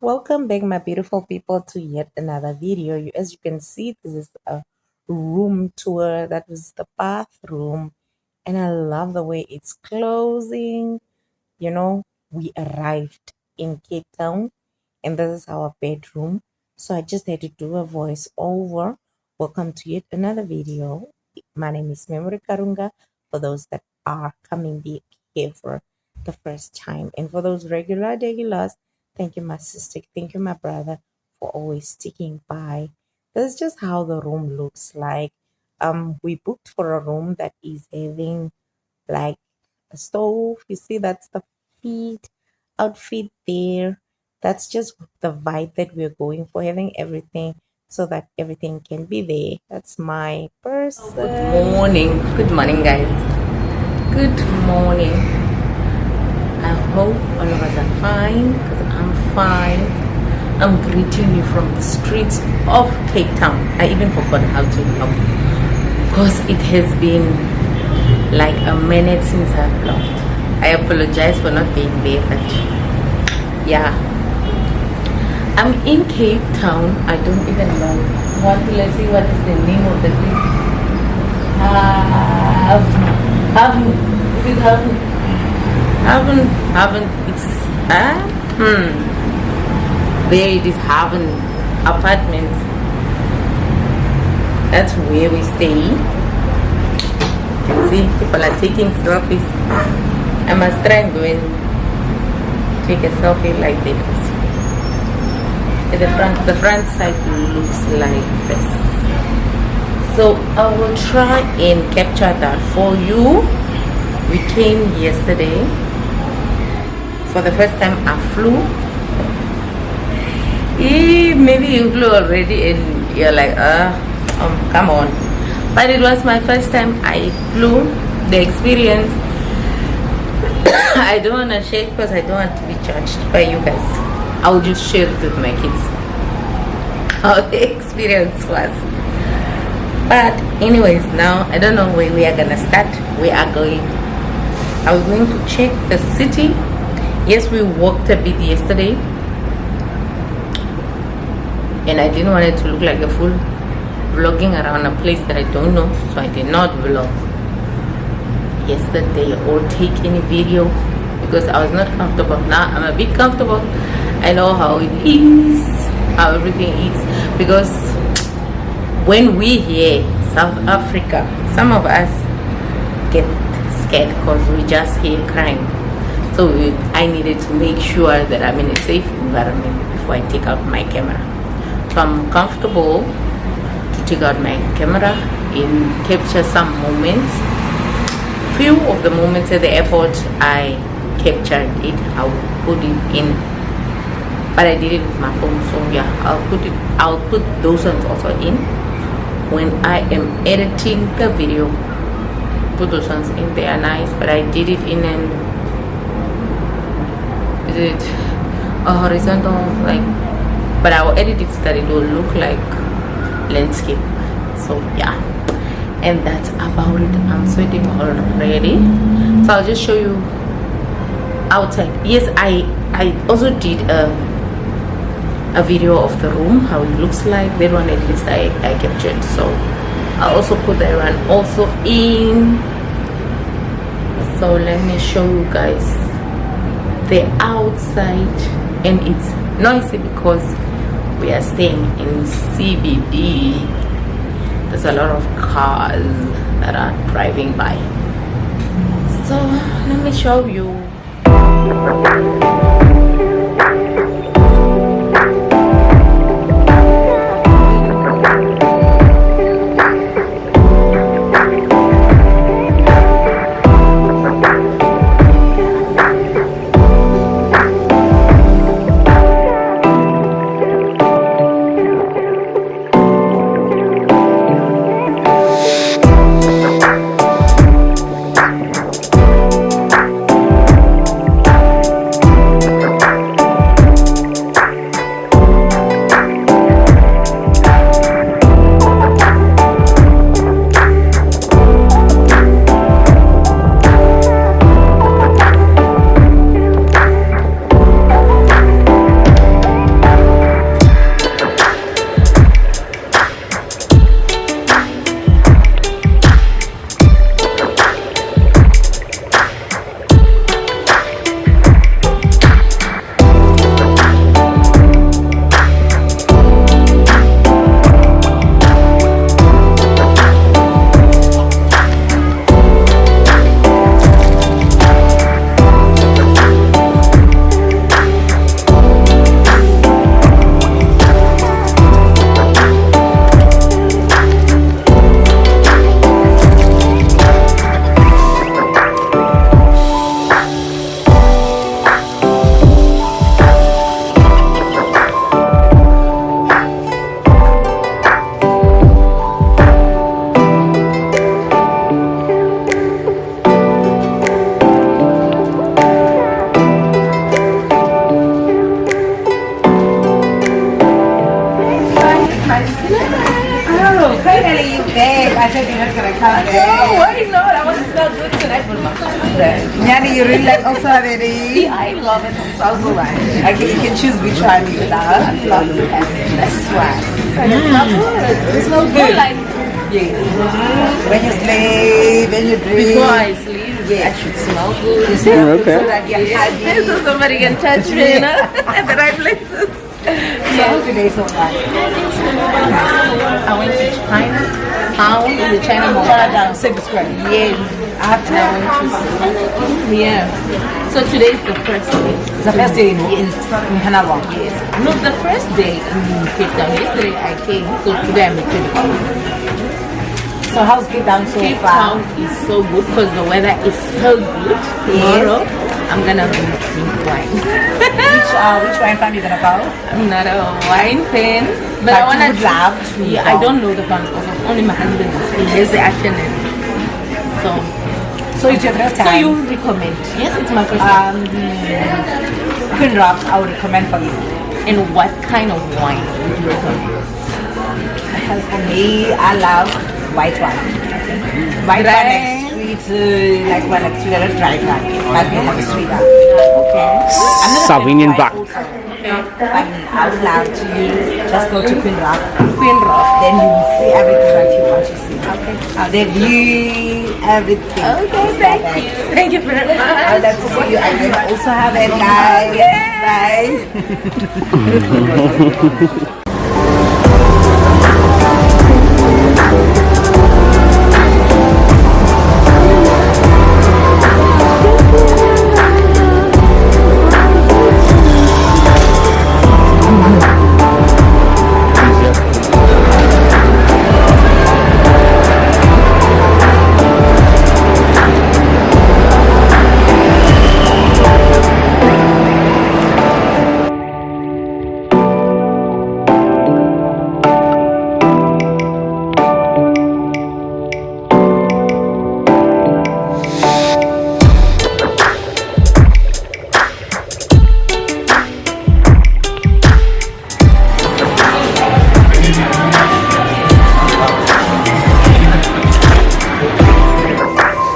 Welcome back, my beautiful people, to yet another video. As you can see, this is a room tour. That was the bathroom, and I love the way it's closing. You know, we arrived in Cape Town, and this is our bedroom. So I just had to do a voice over. Welcome to yet another video. My name is Memory Karunga. For those that are coming here for the first time, and for those regulars, thank you, my sister. Thank you, my brother, for always sticking by. This is just how the room looks like. We booked for a room that is having like a stove. You see, that's the outfit there. That's just the vibe that we're going for, having everything so that everything can be there. That's my person. Good morning, guys. Good morning. I hope all of us are fine, because I'm fine. I'm greeting you from the streets of Cape Town. I even forgot how to vlog, because it has been like a minute since I've vlogged. I apologize for not being there, but yeah, I'm in Cape Town. I don't even know. Let's see what is the name of the thing. Is it haven't it's there it is, Haven Apartments. That's where we stay. You can see people are taking selfies. I must try and go and take a selfie like this. The front side looks like this. So I will try and capture that for you. We came yesterday. For the first time I flew. Maybe you flew already and you're like, come on. But it was my first time I flew. The experience, I don't want to share because I don't want to be judged by you guys. I will just share it with my kids how the experience was. But anyways, now I don't know where we are gonna start. We are going to check the city. Yes, we walked a bit yesterday, and I didn't want it to look like a full vlogging around a place that I don't know, so I did not vlog yesterday or take any video because I was not comfortable. Now I'm a bit comfortable. I know how it is, how everything is, because when we hear South Africa, some of us get scared because we just hear crime. So I needed to make sure that I'm in a safe environment before I take out my camera. So I'm comfortable to take out my camera and capture some moments. Few of the moments at the airport I captured it. I will put it in, but I did it with my phone. So yeah, I'll put those ones also in when I am editing the video. Put those ones in. They are nice, but I did it in a horizontal, like, but I will edit it so that it will look like landscape. So yeah, and that's about it. I'm sweating already, so I'll just show you outside. Yes, I also did a video of the room, how it looks like. That one at least I captured, so I'll also put that one also in. So let me show you guys the outside, and it's noisy because we are staying in CBD. There's a lot of cars that are driving by, so let me show you. why not? I want to smell good tonight with my friend. Yani, you really like also already? Yeah, I love it. It smells so nice. Okay, you can choose which one you love. This one. It smells good. It smells good. Like, Yes. When you sleep, when you drink. before I sleep, I should smell good. You smell good Okay. so that you're happy. So somebody can touch me, you know, at the right places. So how's your day so far? I went to Chinatown in the China Mall. Chinatown, Civic Square. Yes. After I went to yeah. So today is the first day. the first day in Hanawa. Yes. No, the first day in Cape Town. Yesterday I came, so today I'm in Cape Town. So how's Cape Town so Cape far? Town is so good because the weather is so good. Tomorrow I'm gonna drink wine. Which wine farm you gonna go? I'm not a wine fan, but But I you wanna would love to Yeah, go. I don't know the farm because only my husband he has the action in it. So it's your first So time? you recommend? Yes, it's my first time. Queen Rock, I would recommend for you. And what kind of wine would you recommend? Because for me, I love white wine. White Dry. wine, like sweet, like one like sweet, like dry wine. But we have sweeter. Okay. I'm not a Sauvignon fan of Blanc. wine also. But I would love to just go to Queen Rock. Queen Rock. Then you will see everything that you want to see. Okay. The view, everything. Okay, thank you. Thank you very much. I'd love to see you. I will also have it, guys. Bye.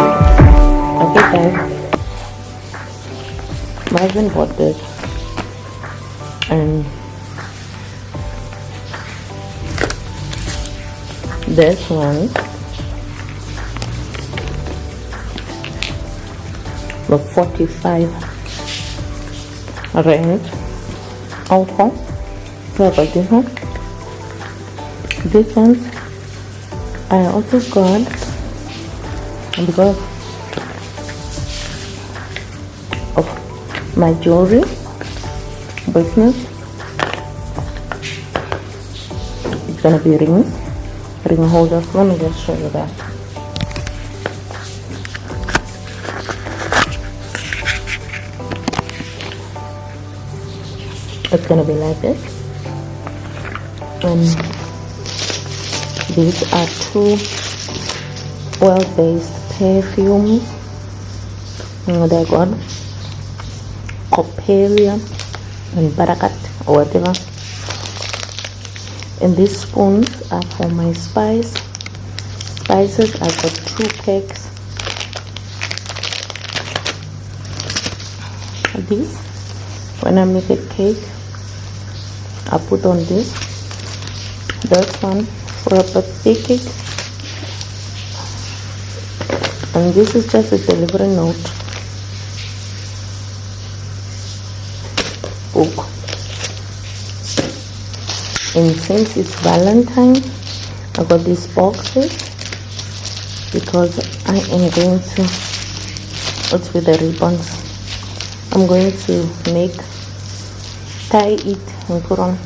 Okay, guys. My husband bought this, and this one was 45 rand. Also, so I got this one. This one's I also got because of my jewelry business. It's gonna be ring holders. Let me just show you that. It's gonna be like this, and these are two oil-based perfumes. They're called Coppelia and Barakat or whatever. And these spoons are for my spices. I got 2 packs. This, when I make a cake, I put on this. This one for a birthday cake. And this is just a delivery note book. And since it's Valentine, I got these boxes because I am going to, it's with the ribbons, I'm going to tie it and put on.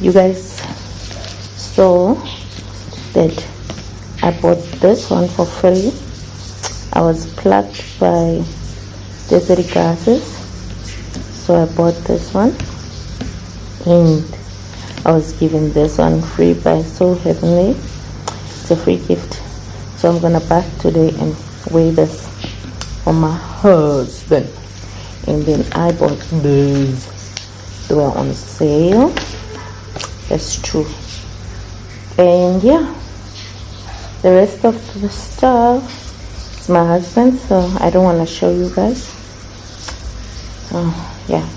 You guys saw that I bought this one for free. I was plucked by Desiree Glasses, so I bought this one, and I was given this one free by So Heavenly. It's a free gift, so I'm gonna back today and wear this for my husband. And then I bought these. They were on sale. That's true. And yeah, The rest of the stuff is my husband, so I don't want to show you guys. So yeah.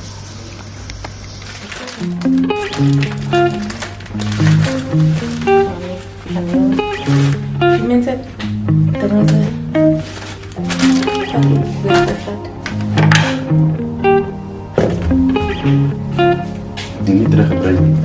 Hindi nakabrand.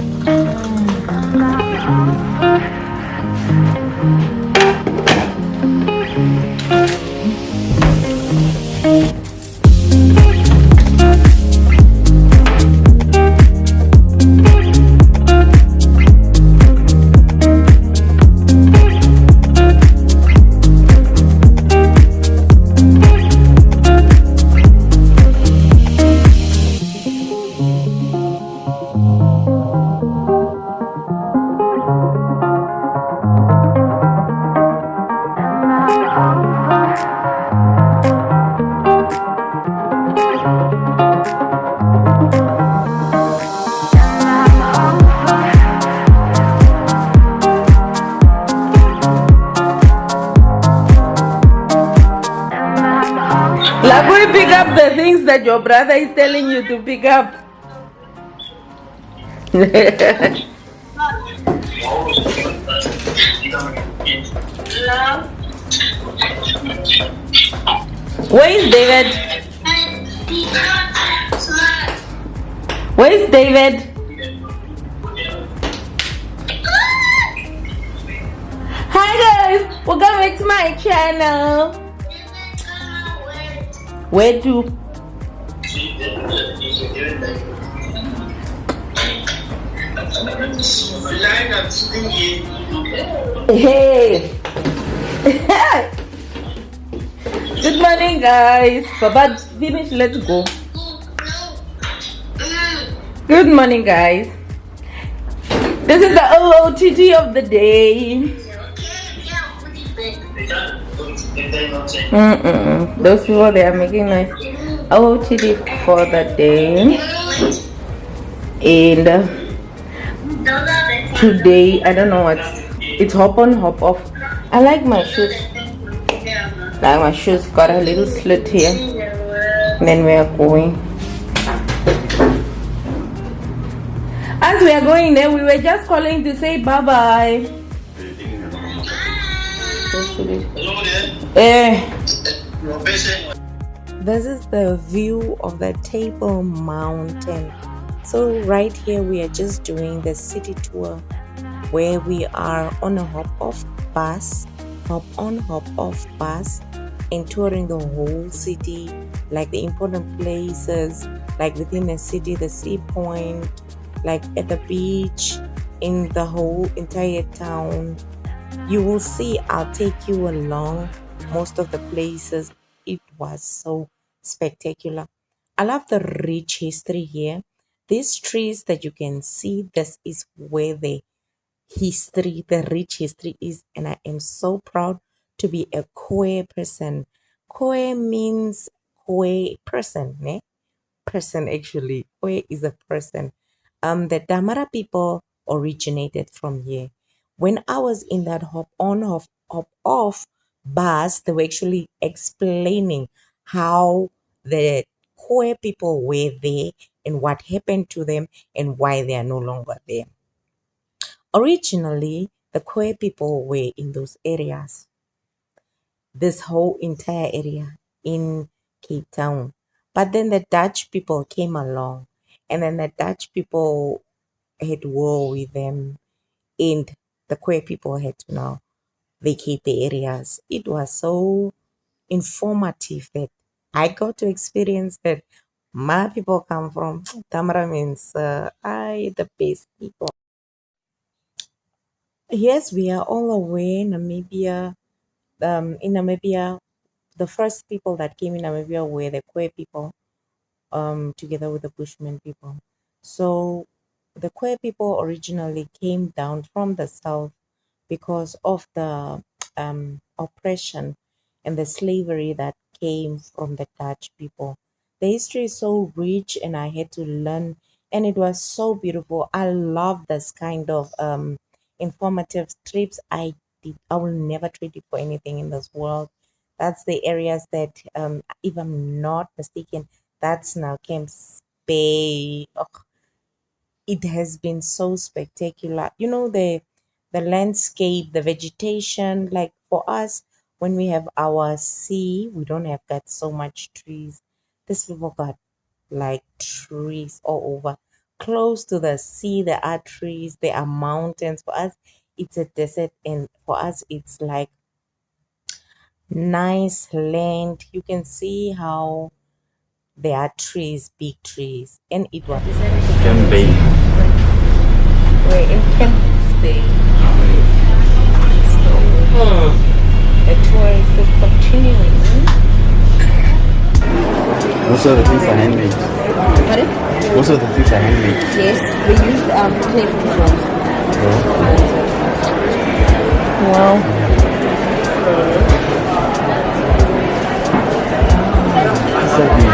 Like, we pick up the things that your brother is telling you to pick up. Where is David? Where is David? Hi guys, welcome back to my channel. Where to? Hey. Good morning guys. Baba, finish, let's go. Good morning guys. This is the OOTD of the day. Those people, they are making noise. OOTD for the day. And today, I don't know what's, it's hop on, hop off. I like my shoes. Like my shoes got a little slit here. And then we are going. As we are going there, we were just calling to say bye-bye. This is the view of the Table Mountain. So right here we are just doing the city tour where we are on a hop-off bus, hop-on, hop-off bus, and touring the whole city, like the important places, like within the city, the sea point, like at the beach, in the whole entire town. You will see, I'll take you along most of the places. It was so spectacular. I love the rich history here. These trees that you can see, this is where the history, the rich history is, and I am so proud to be a Khoi person. Khoi means Khoi person, ne? Person actually. Khoi is a person. The Damara people originated from here. When I was in that hop on, hop off bus, they were actually explaining how the Khoi people were there and what happened to them and why they are no longer there. Originally, the Khoi people were in those areas, this whole entire area in Cape Town. But then the Dutch people came along, and then the Dutch people had war with them, and the Khoi people had to now vacate the areas. It was so informative that I got to experience that. My people come from Tamara means the best people. Yes, we are all aware Namibia. In Namibia, the first people that came in Namibia were the Khoi people, together with the Bushman people. So the Khoi people originally came down from the south because of the oppression and the slavery that came from the Dutch people. The history is so rich, and I had to learn, and it was so beautiful. I love this kind of informative trips. I it. I will never trade it for anything in this world. That's the areas that, if I'm not mistaken, that's now Camps Bay. Oh, it has been so spectacular. You know, the landscape, the vegetation. Like for us, when we have our sea, we don't have got so much trees. These people got like trees all over. Close to the sea, there are trees, there are mountains. For us, it's a desert, and for us, it's like nice land. You can see how there are trees, big trees, and it was Can be. we're in Campbell's Bay. So the tour is still continuing. Most of the things are handmade. Pardon? Most of the things are handmade. Yes, we used clay for this one. Wow. It's like the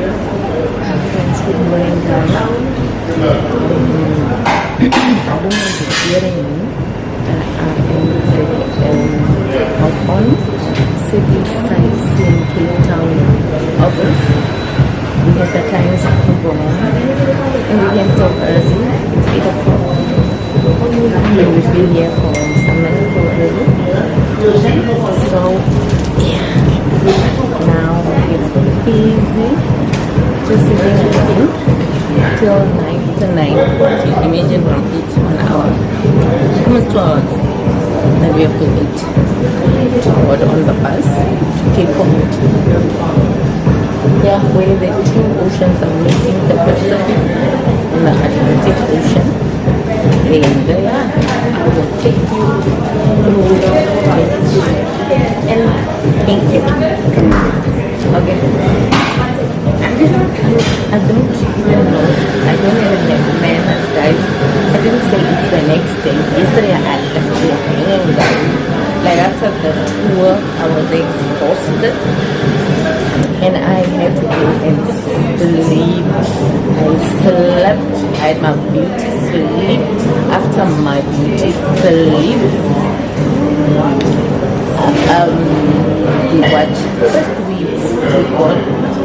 Thanks for morning, guys. I don't know if you're hearing me. Out on City Sightseeing Cape Town office. We have the times and we can talk early. It's 8 o'clock. And we've been here for some minutes already. So, yeah. Now it's busy. Just sitting till 9 to 9:40. Imagine from each 1 hour, almost 2 hours that we have to wait to board on the bus to Cape Town. Yeah, where the two oceans are meeting, the Pacific and the Atlantic Ocean. And yeah, I will take you through the and thank you. Okay. I don't even know. I don't even have manners, guys. I didn't say it's the next day. Yesterday I left here hanging down. Like after the tour, I was exhausted. And I had to go and sleep. I slept. I had my beauty sleep. After my beauty sleep, we watched. First we got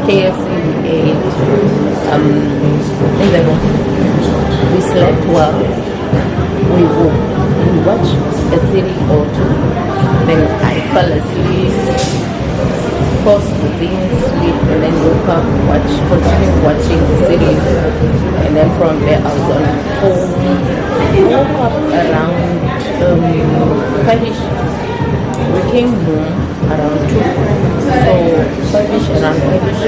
KFC. In the room. We slept well. We woke. We watched a series or two. Then I fell asleep, forced to be asleep, and then woke up, continued watching the series. And then from there I was on the phone. I woke up around 5ish. We came home around 2. So 5ish, around 5ish,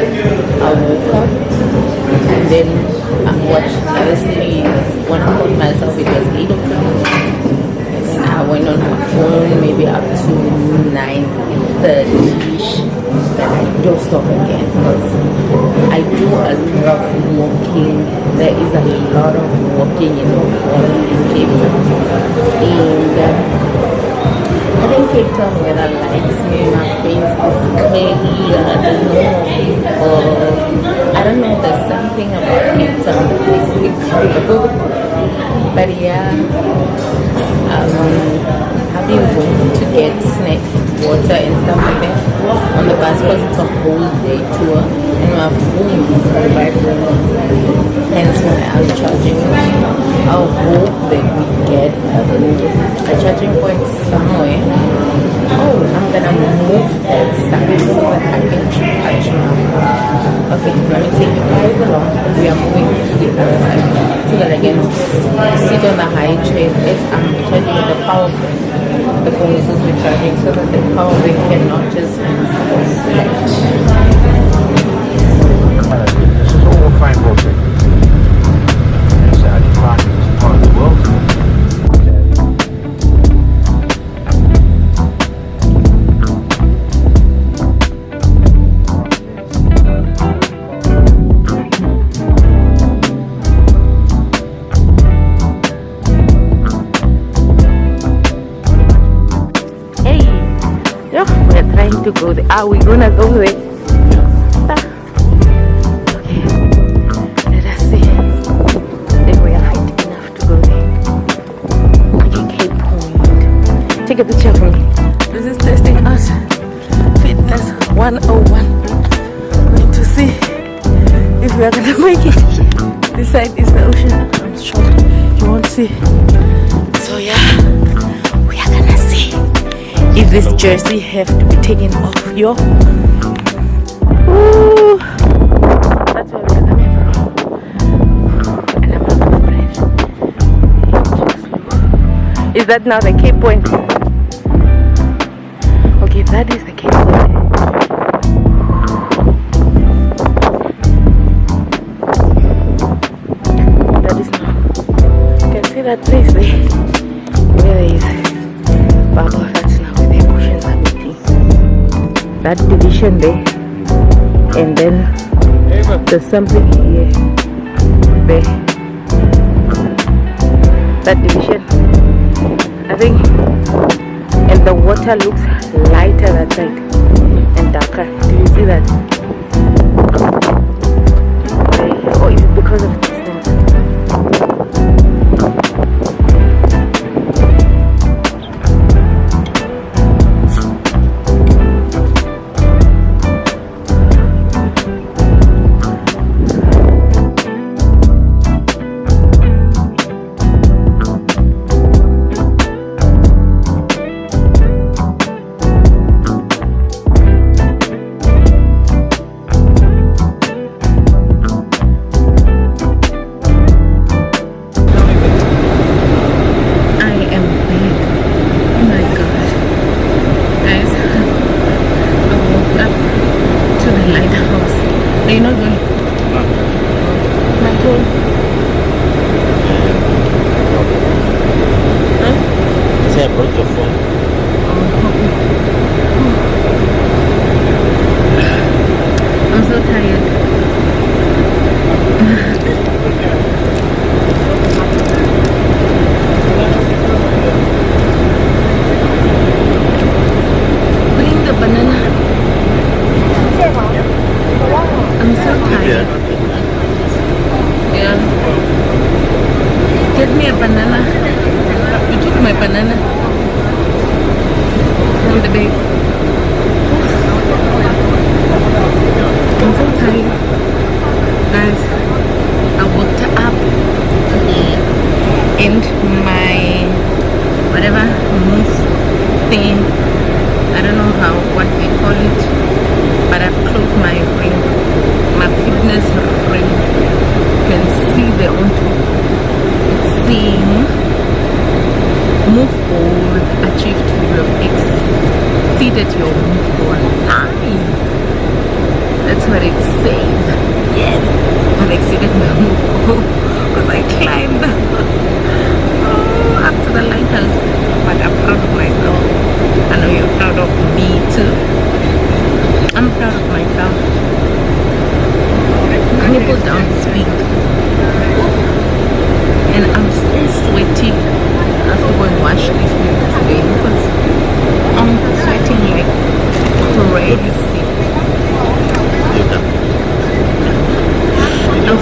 I woke up and then I watched the series. When I called myself, it was 8 o'clock. And then I went on my phone maybe up to 9:30ish. Then I dozed off again because I do a lot of walking. There is a lot of walking in Cape Town. And I think Cape Town weather likes me. My face is clear. I don't know. There's something about Cape Town that makes me cool. But yeah, I've been going to get snacks water and stuff like that on the bus because it's a whole day tour and we have rooms in the back room. Hence why I'm charging. I hope that we get a charging point somewhere. Oh, I'm gonna move that side so that I can charge now. Okay, let me take you guys along. We are moving to the other side so that I can sit on the high chair as I'm charging the power bank. The phone is supposed to be charging so that the power bank cannot just flat. This is all fine water. Saudi park is part of the world. We're trying to go there. Are we gonna go there? Okay. Let us see if we are fit enough to go there. Okay, Cape Point. Take a picture for me. This is testing us. Fitness 101. Going to see if we are gonna make it. This side is the ocean. I'm sure you won't see. So yeah, we are gonna see if this jersey have to be taken off, yo. Ooh, that's where we're coming from. And I'm not afraid. Is that now the Cape Point? Okay, that is the Cape Point. That is now. You can see that place there. Where there is bubble. That division there, and then the something here, there, that division, I think, and the water looks lighter that side and darker. Do you see that? Or is it because of this thing?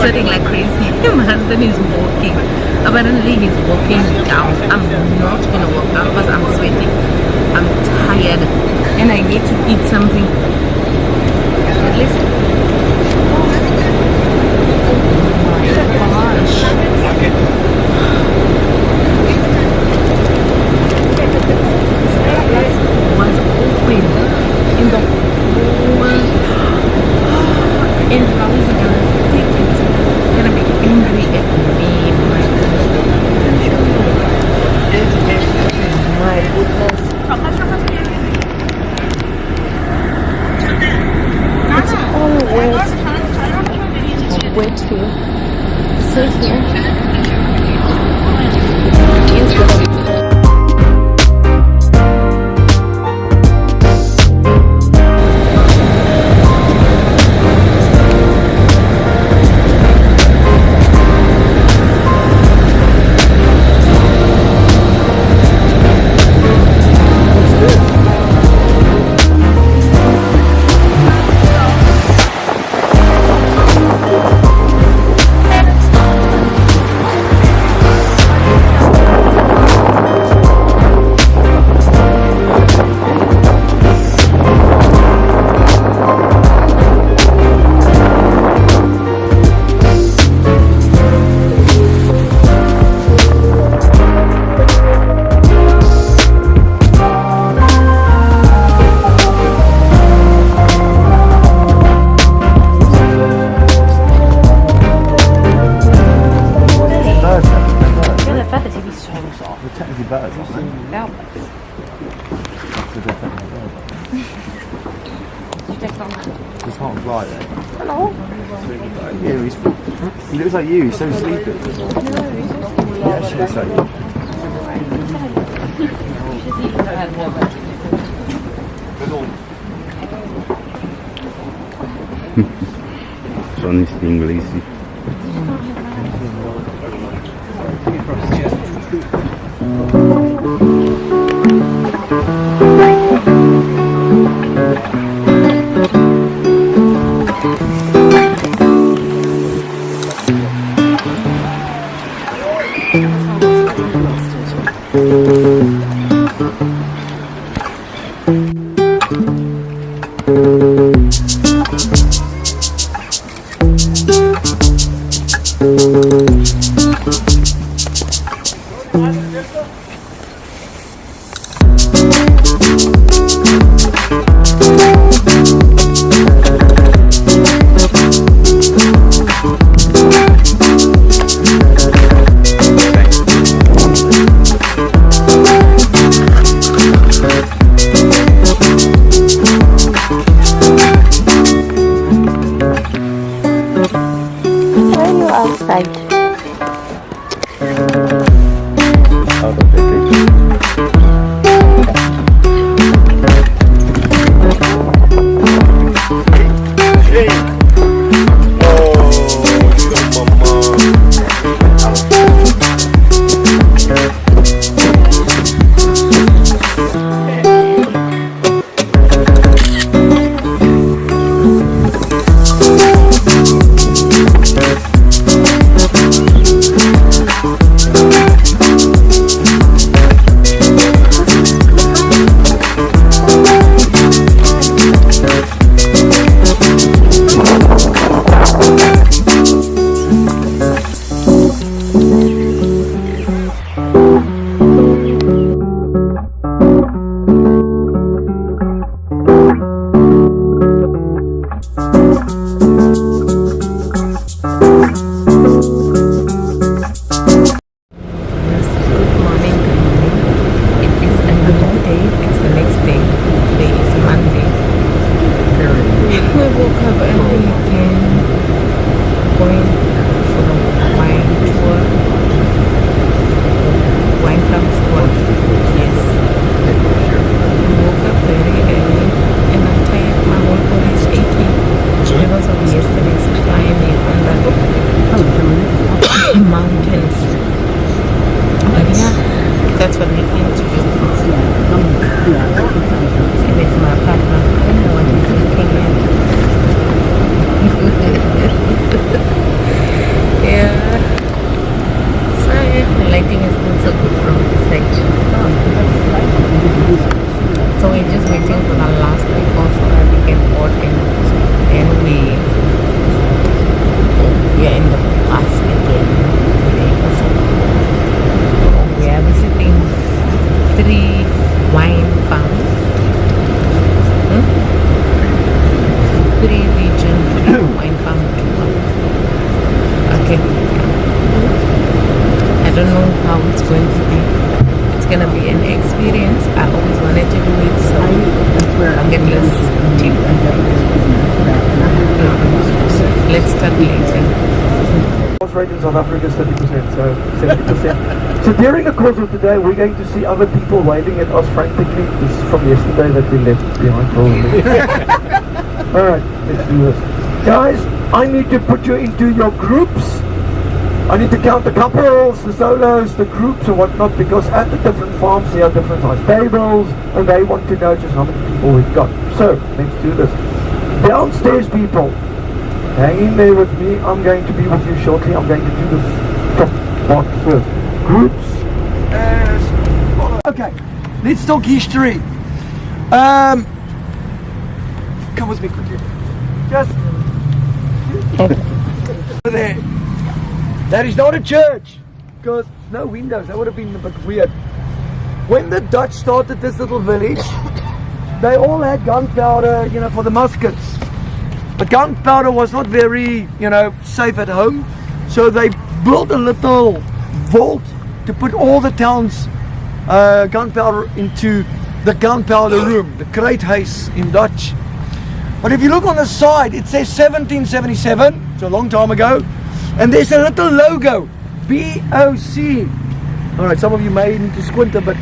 Sweating like crazy. My husband is walking. Apparently he's walking down. I'm not gonna walk down because I'm sweating. I'm tired. and I get to eat something. Listen. Was open in the whole, and I was gonna take it, gonna be angry at me. My goodness. It's all wet. Wet here. Sit here. It's gonna be technically birds, aren't they? out. He can't fly there. Hello. Yeah, he looks like you, he's so sleepy. He actually looks like you. Johnny's being lazy. don't know how it's going to be. It's gonna be an experience. I always wanted to do it, so bucket list tip. Let's start later. Rate in South Africa is 30%, so 70%. So during the course of today, we're going to see other people waving at us frantically. This is from yesterday that we left behind, probably. Alright, let's do this. Guys, I need to put you into your groups. I need to count the couples, the solos, the groups and whatnot, because at the different farms there are different size tables, and they want to know just how many people we've got. So, let's do this. Downstairs people, hang in there with me. I'm going to be with you shortly. I'm going to do the top part first. Groups as follows. Okay, let's talk history. Come with me quickly. Just there. That is not a church, because no windows. That would have been a bit weird. When the Dutch started this little village, they all had gunpowder, for the muskets. But gunpowder was not very, safe at home. So they built a little vault to put all the town's gunpowder into the gunpowder room, the Kruithuis in Dutch. But if you look on the side, it says 1777, it's a long time ago. And there's a little logo, VOC. Alright, some of you may need to squint a bit.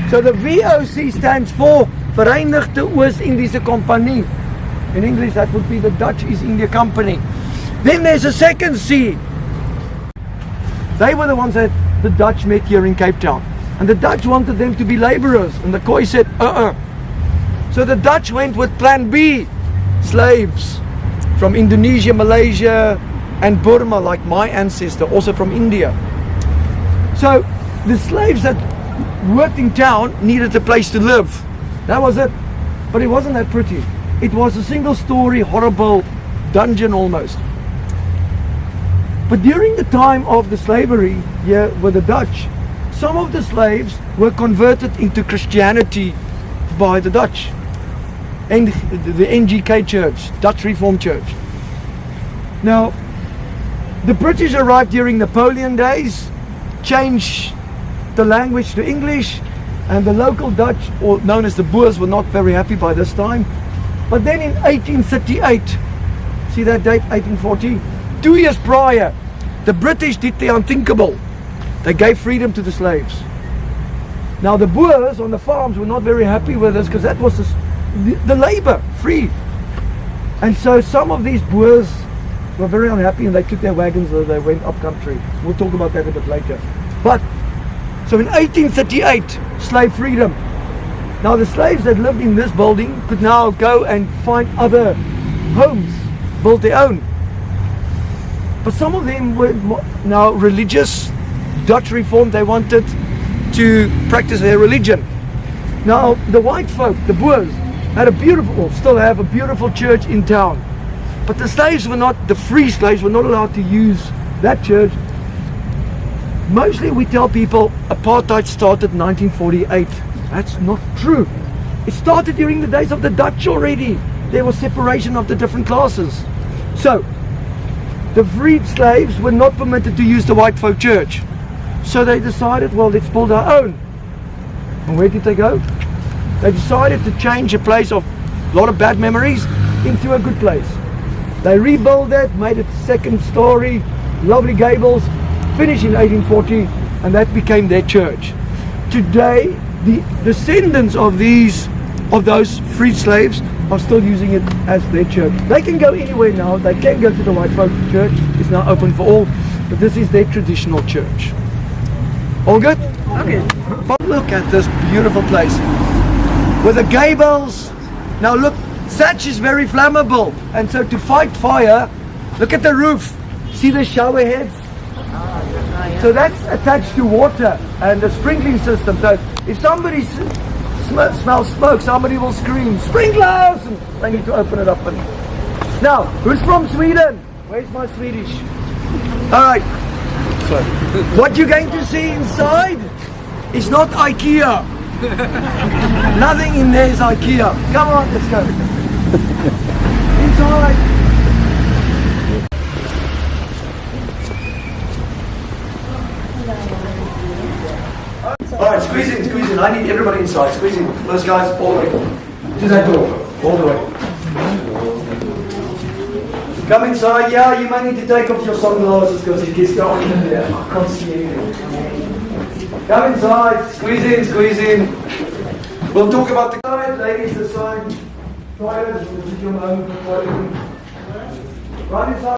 So the VOC stands for Verenigde Oost-Indische Compagnie. In English, that would be the Dutch East India Company. Then there's a second C. They were the ones that the Dutch met here in Cape Town. And the Dutch wanted them to be laborers. And the Khoi said, So the Dutch went with plan B, slaves from Indonesia, Malaysia, and Burma, like my ancestor, also from India. So the slaves that worked in town needed a place to live. That was it. But it wasn't that pretty. It was a single story, horrible dungeon almost. But during the time of the slavery here with the Dutch, some of the slaves were converted into Christianity by the Dutch. And the NGK Church, Dutch Reformed Church. Now, the British arrived during Napoleon days, changed the language to English, and the local Dutch, or known as the Boers, were not very happy by this time. But then in 1838, see that date, 1840, 2 years prior, the British did the unthinkable. They gave freedom to the slaves. Now the Boers on the farms were not very happy with this, because that was the labor, free. And so some of these Boers were very unhappy, and they took their wagons and they went up country. We'll talk about that a bit later. But so in 1838, slave freedom. Now the slaves that lived in this building could now go and find other homes, build their own. But some of them were now religious, Dutch Reformed. They wanted to practice their religion. Now the white folk, the Boers, had a beautiful, or still have a beautiful church in town. But the slaves were not, the free slaves were not allowed to use that church. Mostly we tell people apartheid started in 1948. That's not true. It started during the days of the Dutch already. There was separation of the different classes. So, the freed slaves were not permitted to use the white folk church. So they decided, well, let's build our own. And where did they go? They decided to change a place of a lot of bad memories into a good place. They rebuilt it, made it second story, lovely gables, finished in 1840, and that became their church. Today, the descendants of those freed slaves are still using it as their church. They can go anywhere now. They can go to the white folk church. It's now open for all, but this is their traditional church. All good? Okay. Look at this beautiful place with the gables. Now look, thatch is very flammable, and so to fight fire, look at the roof. See the shower heads? So that's attached to water and a sprinkling system. So if somebody smells smoke, somebody will scream, sprinklers! And they need to open it up. And now, who's from Sweden? Where's my Swedish? Alright. What you're going to see inside is not IKEA. Nothing in there is IKEA. Come on, let's go. Inside. Alright, squeeze in. I need everybody inside. Squeeze in. Those guys, all the way. To that door. All the way. Come inside. Yeah, you might need to take off your sunglasses because it gets dark in there. I can't see anything. Come inside. Squeeze in. We'll talk about the side. Ladies, the side. Toilet. We'll take your moment for toilet. Right inside.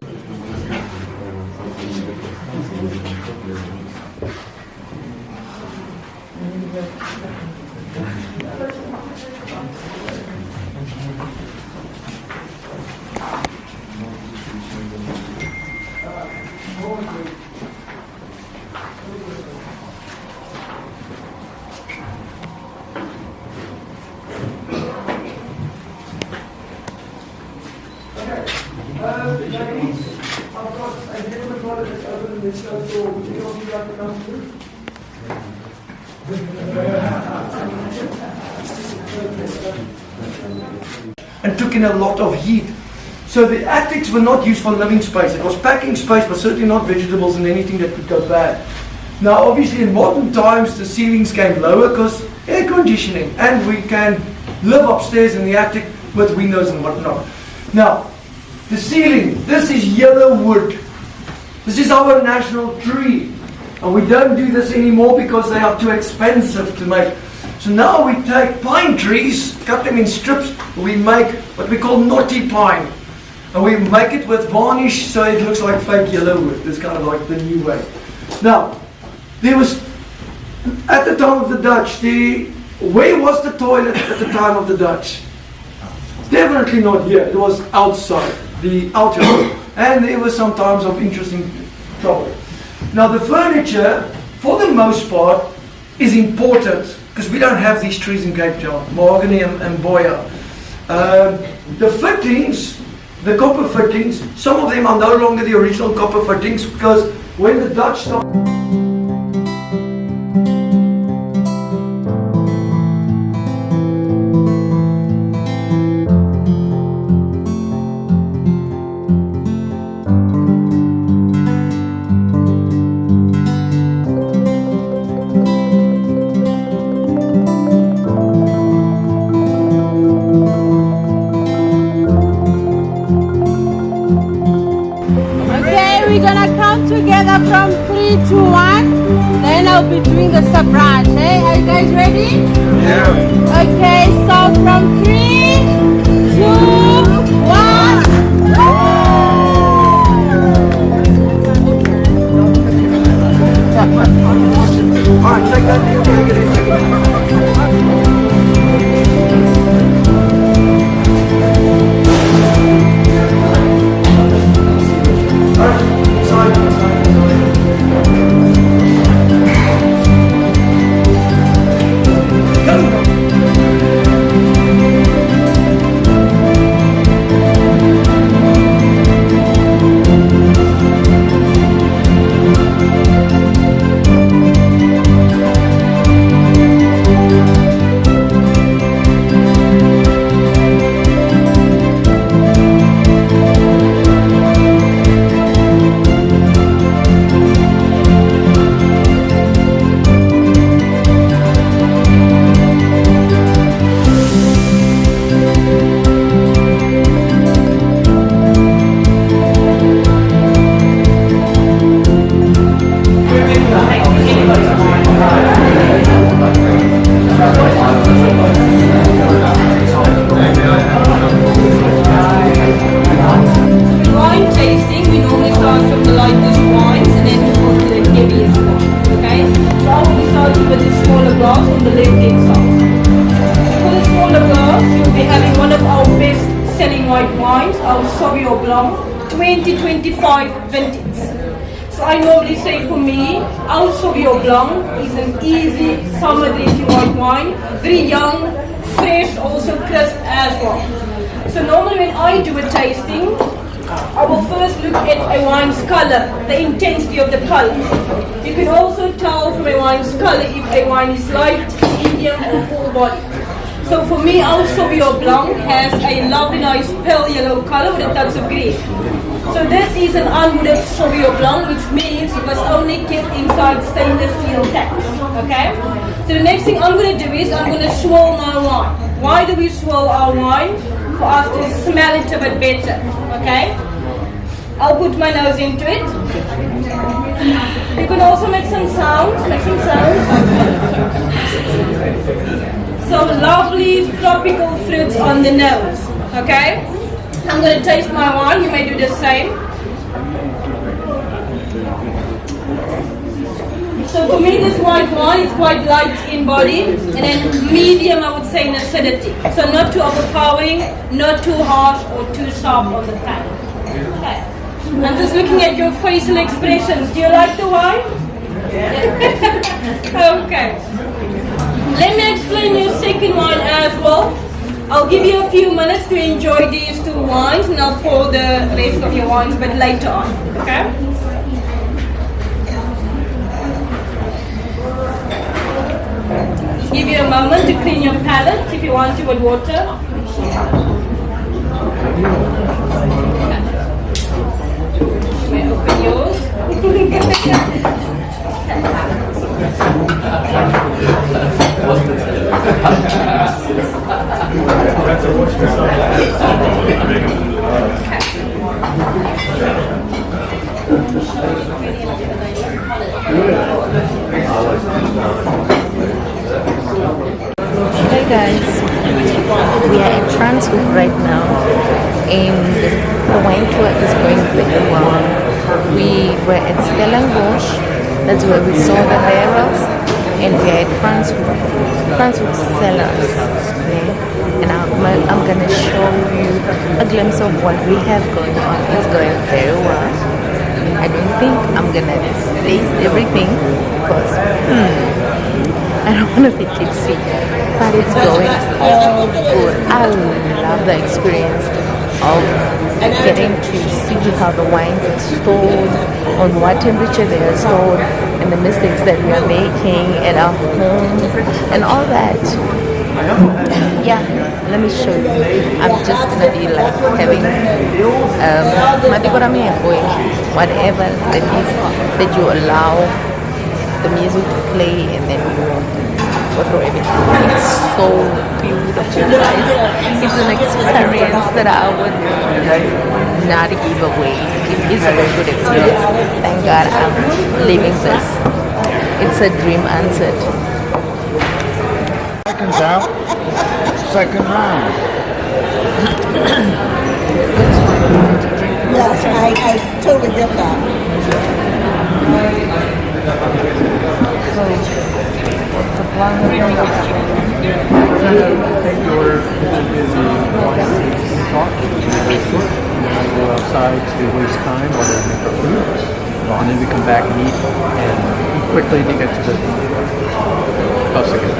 And took in a lot of heat. So the attics were not used for living space. It was packing space, but certainly not vegetables and anything that could go bad. Now obviously in modern times the ceilings came lower because air conditioning, and we can live upstairs in the attic with windows and whatnot. Now the ceiling, this is yellow wood. This is our national tree. And we don't do this anymore because they are too expensive to make. So now we take pine trees, cut them in strips, we make what we call knotty pine. And we make it with varnish so it looks like fake yellow wood. It's kind of like the new way. Now, there was, at the time of the Dutch, where was the toilet at the time of the Dutch? Definitely not here. It was outside, the outer. And there was some times of interesting trouble. Now the furniture, for the most part, is imported because we don't have these trees in Cape Town, mahogany and boya. The fittings, the copper fittings, some of them are no longer the original copper fittings because when the Dutch started... We're gonna count together from 3 to 1. Then I'll be doing the surprise. Hey, are you guys ready? Yeah. Okay, so from 3, 2, 1. Alright, take that. white wines, our Sauvignon Blanc 2025 vintage. So I normally say for me, our Sauvignon Blanc is an easy summer drinking white wine, very young, fresh, also crisp as well. So normally when I do a tasting, I will first look at a wine's color, the intensity of the color. You can also tell from a wine's color if a wine is light, medium or full body. So for me, our Sauvignon Blanc has a lovely nice pale yellow color with a touch of green. So this is an unwooded Sauvignon Blanc, which means it was only kept inside stainless steel tanks. Okay? So the next thing I'm going to do is I'm going to swirl my wine. Why do we swirl our wine? For us to smell it a bit better. Okay? I'll put my nose into it. You can also make some sounds. Some lovely tropical fruits on the nose. Okay? I'm going to taste my wine. You may do the same. So for me, this white wine is quite light in body, and then medium, I would say, in acidity. So not too overpowering, not too harsh or too sharp on the palate. Okay. I'm just looking at your facial expressions. Do you like the wine? Okay. Let me explain your second wine as well. I'll give you a few minutes to enjoy these two wines, and I'll pour the rest of your wines, but later on. Okay? Just give you a moment to clean your palate if you want to with water. You may open yours. Hey guys, we are at Transhoek right now, and the wine tour is going very well. We were at Stellenbosch, that's where we saw the barrels, and we are at Transhoek Cellars. Okay? And I'm gonna show you a glimpse of what we have going on. It's going very well. I don't think I'm gonna taste everything because I don't want to be tipsy, but it's going all good. I love the experience of getting to see how the wines are stored, on what temperature they are stored, and the mistakes that we are making at our home, and all that. Yeah, let me show you. I'm just gonna be like having whatever that is that you allow the music to play, and then go through everything. It's so beautiful, guys. It's an experience that I would not give away. It is a very good experience. Thank God I'm living this. It's a dream answered. Seconds out. Second round. Yes, I totally get that. Take your talk, very short, and then I go outside to waste time while they make our food. And then we come back and eat quickly to get to the bus again.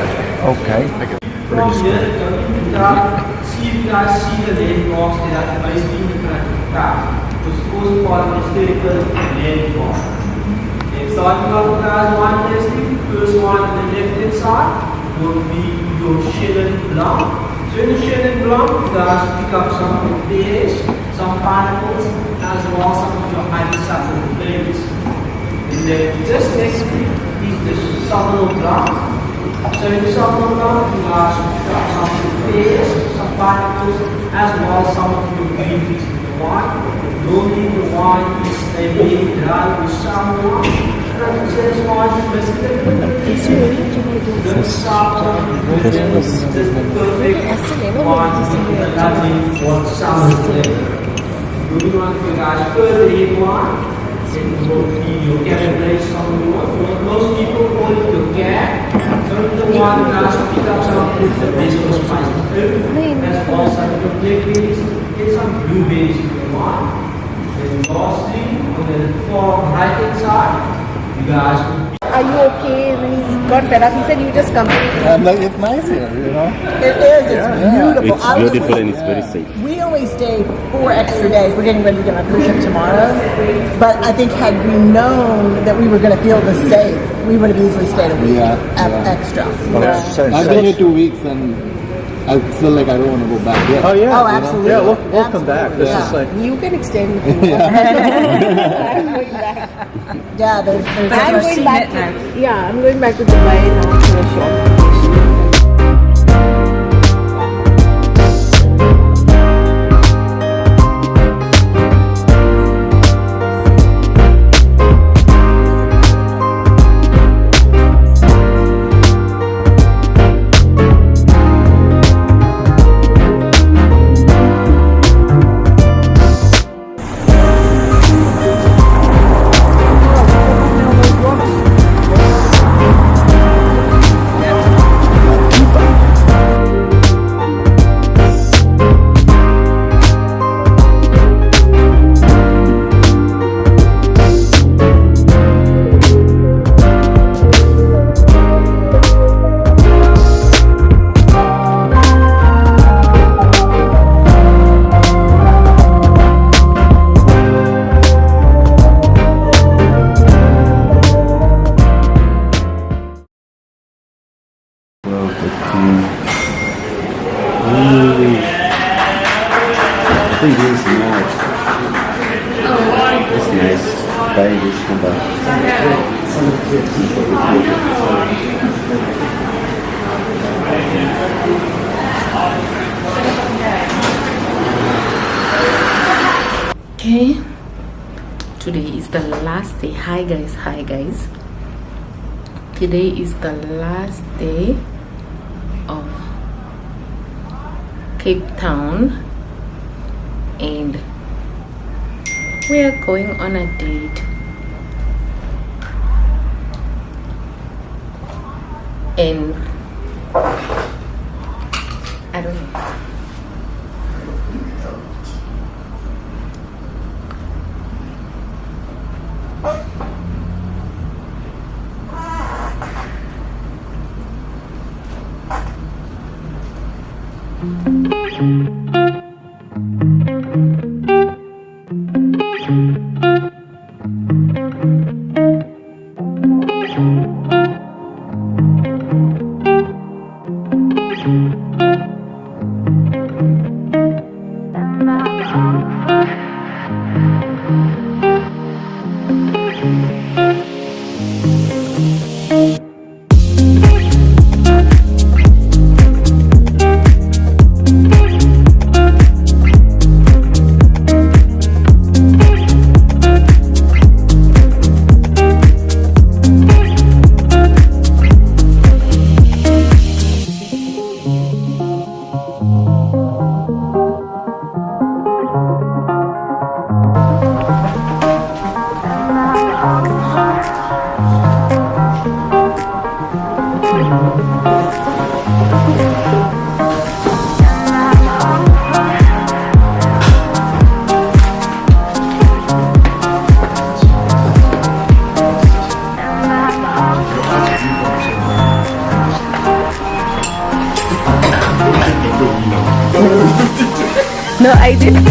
Okay. Pretty smooth. See you guys see the landmarks that are basically the school's part of historical landmark. And starting off guys, wine tasting, first one on the left hand side will be your Chenin Blanc. So in the Chenin Blanc, you guys pick up some pears, some pineapples, as well as some of your highly subtle flavors. And then just next to it is the Sauvignon Blanc. So in the Sauvignon Blanc, you guys pick up some pears, some pineapples, as well as some of your green teas in the wine. Normally the wine is a very dry with sour wine. This wine is basically the sour with the perfect wine with a lovely sour flavor. Moving on to you guys further in wine. It will be your Cabernet Sauvignon. Most people call it your Cab. The one guys pick up some with the best of spicy fruit, as well as some of the blackberries and some blueberries in the wine. And lastly, on the far right hand side, you guys will be. Are you okay? When he got fed up, he said you just come. Like, it's nice here, you know? It is. It's beautiful. It's beautiful and it's very safe. We only stayed 4 extra days. We're getting ready to get on a cruise ship tomorrow. But I think had we known that we were going to feel this safe, we would have easily stayed a week extra. I've been here 2 weeks and I feel like I don't want to go back yet. Oh yeah. Oh, absolutely. Yeah, we'll come back. This Yeah. is like You can extend if you want. I'm going back. Yeah, there's I'm going back to, yeah, I'm going back to Dubai now for a short. I think this is nice. It's nice. Buy this number. Okay, today is the last day. Hi guys. Today is the last day of Cape Town and we are going on a date, and I don't know. No, I didn't.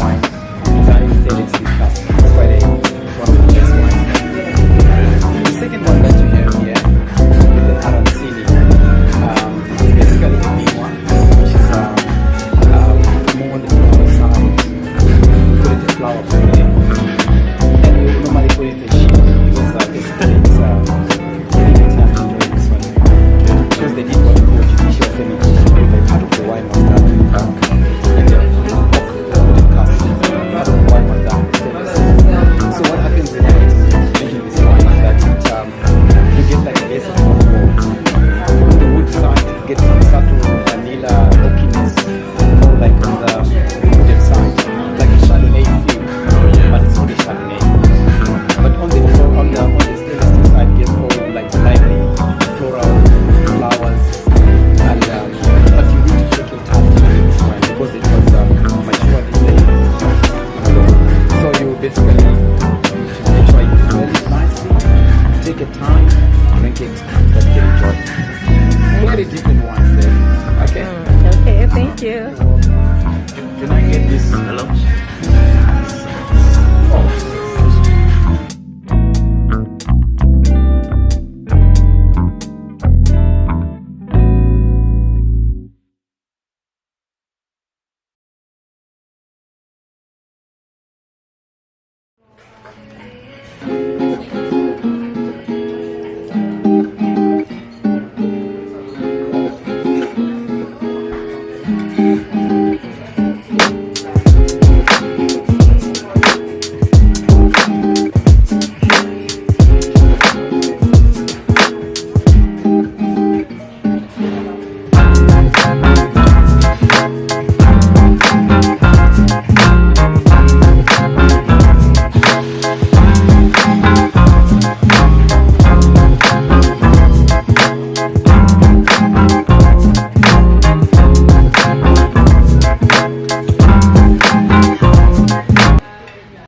wine. Italian stainless steel cask. It's quite one of the best wines. The second one that you have here is the Arancini. It's basically the big one, which is more on the flower side. We put it in flower.